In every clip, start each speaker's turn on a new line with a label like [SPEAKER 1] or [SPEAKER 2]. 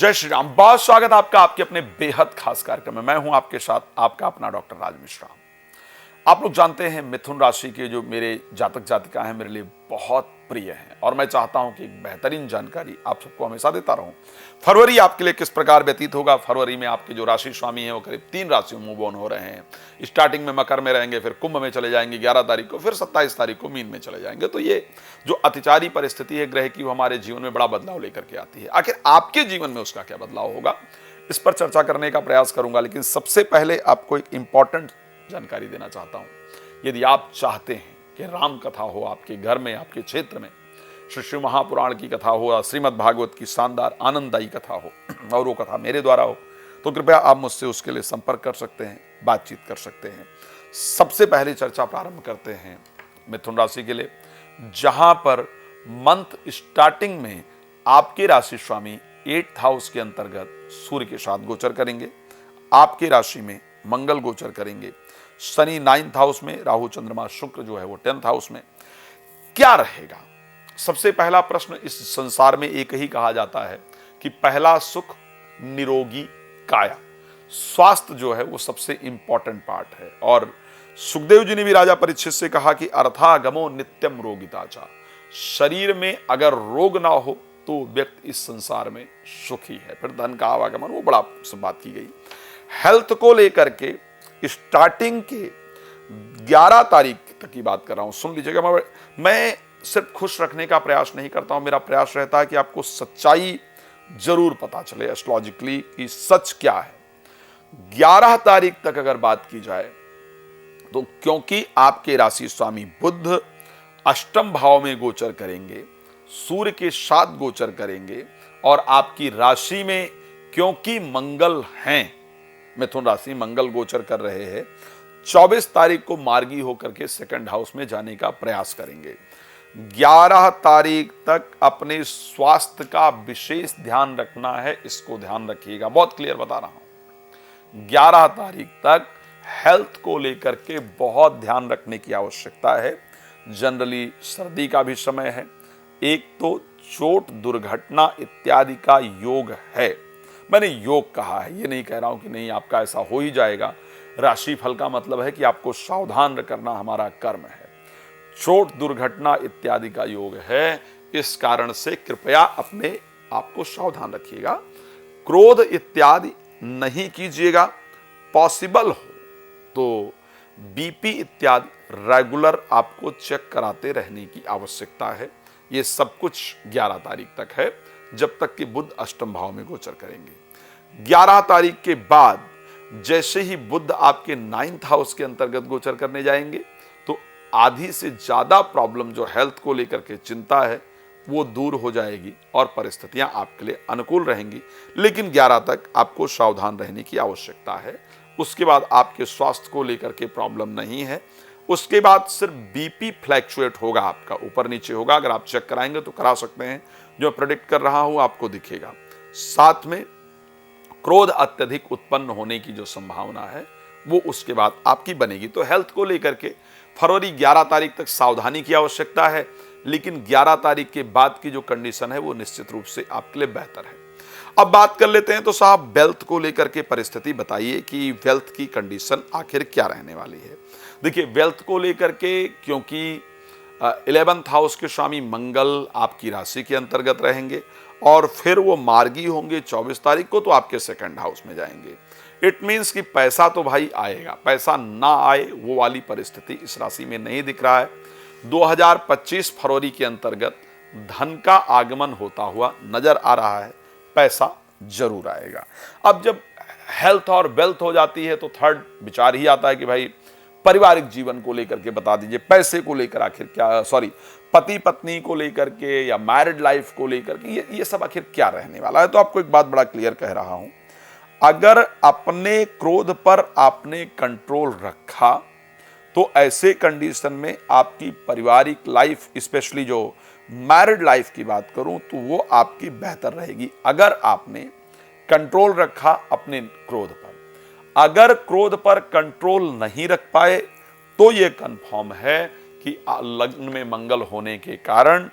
[SPEAKER 1] जय श्री राम। बहुत स्वागत आपका आपके अपने बेहद खास कार्यक्रम में। मैं हूं आपके साथ आपका अपना डॉक्टर राज मिश्रा। आप लोग जानते हैं मिथुन राशि के जो मेरे जातक जातिका हैं मेरे लिए बहुत प्रिय हैं और मैं चाहता हूं कि एक बेहतरीन जानकारी आप सबको हमेशा देता रहूं। फरवरी आपके लिए किस प्रकार व्यतीत होगा। फरवरी में आपके जो राशि स्वामी हैं वो करीब 3 राशियों में मूव ऑन हो रहे हैं। स्टार्टिंग में मकर में रहेंगे, फिर कुंभ में चले जाएंगे 11 तारीख को, फिर 27 तारीख को मीन में चले जाएंगे। तो ये जो अतिचारी परिस्थिति है ग्रह की, वो हमारे जीवन में बड़ा बदलाव लेकर के आती है। आखिर आपके जीवन में उसका क्या बदलाव होगा, इस पर चर्चा करने का प्रयास करूंगा। लेकिन सबसे पहले आपको एक इंपॉर्टेंट जानकारी देना चाहता हूं। यदि आप चाहते हैं कि राम कथा हो आपके घर में, आपके क्षेत्र में, श्री शिव महापुराण की कथा हो, श्रीमद् भागवत की शानदार आनंददायी कथा हो और वो कथा मेरे द्वारा हो, तो कृपया आप मुझसे उसके लिए संपर्क कर सकते हैं, बातचीत कर सकते हैं। सबसे पहले चर्चा प्रारंभ करते हैं मिथुन राशि के लिए, जहां पर मंथ स्टार्टिंग में आपके राशि स्वामी 8th हाउस के अंतर्गत सूर्य के साथ गोचर करेंगे। आपके राशि में मंगल गोचर करेंगे। शनि 9th हाउस में, राहु चंद्रमा शुक्र जो है वो 10th हाउस में। क्या रहेगा? सबसे पहला प्रश्न, इस संसार में एक ही कहा जाता है कि पहला सुख निरोगी काया। स्वास्थ्य जो है वो सबसे इंपॉर्टेंट पार्ट है। और सुखदेव जी ने भी राजा परीक्षित से कहा कि अर्थागमो नित्यम रोगिताचा। शरीर में अगर रोग ना हो तो व्यक्ति इस संसार में सुखी है। फिर धन का आवागमन, वो बड़ा सब बात की गई। हेल्थ को लेकर के स्टार्टिंग के 11 तारीख तक की बात कर रहा हूं, सुन लीजिएगा। मैं सिर्फ खुश रखने का प्रयास नहीं करता हूं, मेरा प्रयास रहता है कि आपको सच्चाई जरूर पता चले एस्ट्रोलॉजिकली कि सच क्या है। 11 तारीख तक अगर बात की जाए तो क्योंकि आपके राशि स्वामी बुध अष्टम भाव में गोचर करेंगे, सूर्य के साथ गोचर करेंगे और आपकी राशि में क्योंकि मंगल हैं, मिथुन राशि मंगल गोचर कर रहे हैं, 24 तारीख को मार्गी होकर के 2nd हाउस में जाने का प्रयास करेंगे। 11 तारीख तक अपने स्वास्थ्य का विशेष ध्यान रखना है, इसको ध्यान रखिएगा, बहुत क्लियर बता रहा हूं। 11 तारीख तक हेल्थ को लेकर के बहुत ध्यान रखने की आवश्यकता है। जनरली सर्दी का भी समय है, एक तो चोट दुर्घटना इत्यादि का योग है। मैंने योग कहा है, ये नहीं कह रहा हूं कि नहीं आपका ऐसा हो ही जाएगा। राशि फल का मतलब है कि आपको सावधान करना हमारा कर्म है। चोट दुर्घटना इत्यादि का योग है, इस कारण से कृपया अपने आप को सावधान रखिएगा। क्रोध इत्यादि नहीं कीजिएगा। पॉसिबल हो तो बीपी इत्यादि रेगुलर आपको चेक कराते रहने की आवश्यकता है। ये सब कुछ 11 तारीख तक है, जब तक कि बुध अष्टम भाव में गोचर करेंगे। 11 तारीख के बाद जैसे ही बुध आपके 9th हाउस के अंतर्गत गोचर करने जाएंगे तो आधी से ज्यादा प्रॉब्लम जो हेल्थ को लेकर के चिंता है वो दूर हो जाएगी और परिस्थितियां आपके लिए अनुकूल रहेंगी। लेकिन 11 तक आपको सावधान रहने की आवश्यकता है। उसके बाद आपके स्वास्थ्य को लेकर के प्रॉब्लम नहीं है। उसके बाद सिर्फ बीपी फ्लैक्चुएट होगा, आपका ऊपर नीचे होगा। अगर आप चेक कराएंगे तो करा सकते हैं, जो प्रेडिक्ट कर रहा हूं आपको दिखेगा। साथ में क्रोध अत्यधिक उत्पन्न होने की जो संभावना है वो उसके बाद आपकी बनेगी। तो हेल्थ को लेकर के फरवरी 11 तारीख तक सावधानी की आवश्यकता है, लेकिन 11 तारीख के बाद की जो कंडीशन है वो निश्चित रूप से आपके लिए बेहतर है। अब बात कर लेते हैं तो साहब वेल्थ को लेकर के परिस्थिति बताइए कि वेल्थ की कंडीशन आखिर क्या रहने वाली है। देखिए, वेल्थ को लेकर के क्योंकि 11th हाउस के स्वामी मंगल आपकी राशि के अंतर्गत रहेंगे और फिर वो मार्गी होंगे 24 तारीख को, तो आपके 2nd हाउस में जाएंगे। इट मीन्स कि पैसा तो भाई आएगा, पैसा ना आए वो वाली परिस्थिति इस राशि में नहीं दिख रहा है। 2025 फरवरी के अंतर्गत धन का आगमन होता हुआ नजर आ रहा है, पैसा जरूर आएगा। अब जब हेल्थ और वेल्थ हो जाती है तो थर्ड विचार ही आता है कि भाई पारिवारिक जीवन को लेकर के बता दीजिए, पैसे को लेकर आखिर क्या, पति पत्नी को लेकर के या मैरिड लाइफ को लेकर के ये सब आखिर क्या रहने वाला है। तो आपको एक बात बड़ा क्लियर कह रहा हूं, अगर अपने क्रोध पर आपने कंट्रोल रखा तो ऐसे कंडीशन में आपकी पारिवारिक लाइफ, स्पेशली जो मैरिड लाइफ की बात करूं, तो वो आपकी बेहतर रहेगी अगर आपने कंट्रोल रखा अपने क्रोध पर। अगर क्रोध पर कंट्रोल नहीं रख पाए तो यह कंफर्म है कि लग्न में मंगल होने के कारण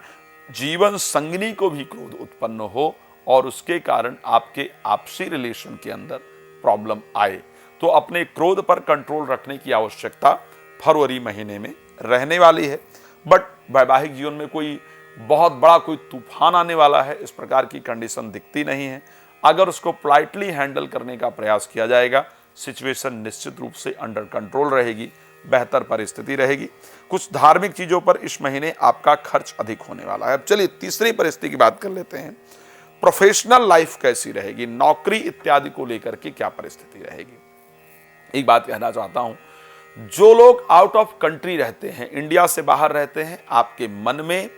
[SPEAKER 1] जीवन संगिनी को भी क्रोध उत्पन्न हो और उसके कारण आपके आपसी रिलेशन के अंदर प्रॉब्लम आए। तो अपने क्रोध पर कंट्रोल रखने की आवश्यकता फरवरी महीने में रहने वाली है। बट वैवाहिक जीवन में कोई बहुत बड़ा कोई तूफान आने वाला है, इस प्रकार की कंडीशन दिखती नहीं है। अगर उसको पोलाइटली हैंडल करने का प्रयास किया जाएगा, सिचुएशन निश्चित रूप से अंडर कंट्रोल रहेगी, बेहतर परिस्थिति रहेगी। कुछ धार्मिक चीजों पर इस महीने आपका खर्च अधिक होने वाला है। अब चलिए तीसरी परिस्थिति की बात कर लेते हैं। प्रोफेशनल लाइफ कैसी रहेगी, नौकरी इत्यादि को लेकर के क्या परिस्थिति रहेगी। एक बात कहना चाहता हूं, जो लोग आउट ऑफ कंट्री रहते हैं, इंडिया से बाहर रहते हैं, आपके मन में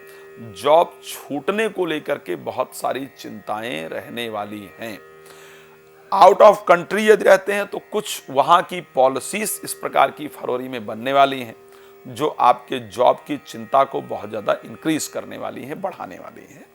[SPEAKER 1] जॉब छूटने को लेकर के बहुत सारी चिंताएं रहने वाली हैं। आउट ऑफ कंट्री यदि रहते हैं तो कुछ वहां की पॉलिसीज इस प्रकार की फरवरी में बनने वाली हैं जो आपके जॉब की चिंता को बहुत ज्यादा इंक्रीज करने वाली हैं, बढ़ाने वाली हैं।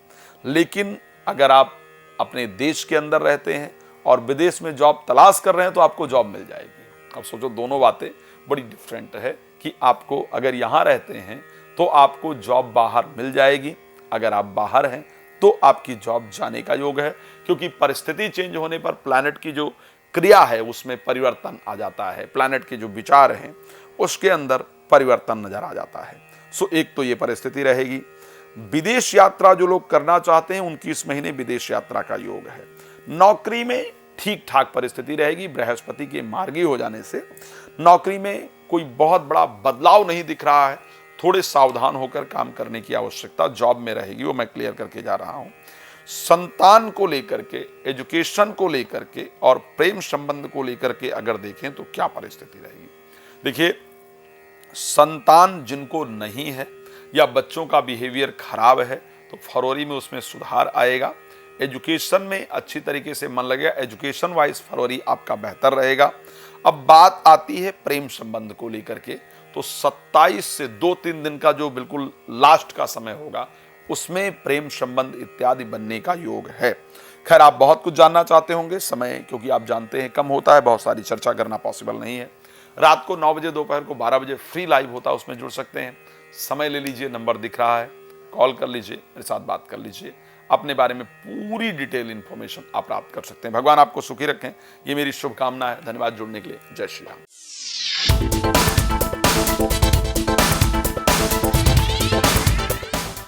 [SPEAKER 1] लेकिन अगर आप अपने देश के अंदर रहते हैं और विदेश में जॉब तलाश कर रहे हैं तो आपको जॉब मिल जाएगी। अब सोचो, दोनों बातें बड़ी डिफरेंट है कि आपको अगर यहां रहते हैं तो आपको जॉब बाहर मिल जाएगी, अगर आप बाहर हैं तो आपकी जॉब जाने का योग है, क्योंकि परिस्थिति चेंज होने पर प्लैनेट की जो क्रिया है उसमें परिवर्तन आ जाता है, प्लैनेट के जो विचार हैं उसके अंदर परिवर्तन नजर आ जाता है। सो एक तो ये परिस्थिति रहेगी। विदेश यात्रा जो लोग करना चाहते हैं उनकी इस महीने विदेश यात्रा का योग है। नौकरी में ठीक ठाक परिस्थिति रहेगी, बृहस्पति के मार्गी हो जाने से नौकरी में कोई बहुत बड़ा बदलाव नहीं दिख रहा है। थोड़े सावधान होकर काम करने की आवश्यकता जॉब में रहेगी, वो मैं क्लियर करके जा रहा हूं। संतान को लेकर के, एजुकेशन को लेकर के और प्रेम संबंध को लेकर के अगर देखें तो क्या परिस्थिति रहेगी। देखिए, संतान जिनको नहीं है या बच्चों का बिहेवियर खराब है तो फरवरी में उसमें सुधार आएगा। एजुकेशन में अच्छी तरीके से मन लगेगा, एजुकेशन वाइज फरवरी आपका बेहतर रहेगा। अब बात आती है प्रेम संबंध को लेकर के, तो 27 से 2-3 दिन का जो बिल्कुल लास्ट का समय होगा उसमें प्रेम संबंध इत्यादि बनने का योग है। खैर, आप बहुत कुछ जानना चाहते होंगे, समय क्योंकि आप जानते हैं कम होता है, बहुत सारी चर्चा करना पॉसिबल नहीं है। रात को 9 बजे, दोपहर को 12 बजे फ्री लाइव होता है, उसमें जुड़ सकते हैं। समय ले लीजिए, नंबर दिख रहा है, कॉल कर लीजिए, मेरे साथ बात कर लीजिए, अपने बारे में पूरी डिटेल इंफॉर्मेशन आप प्राप्त कर सकते हैं। भगवान आपको सुखी रखें, ये मेरी शुभकामना है। धन्यवाद जुड़ने के लिए। जय श्री राम।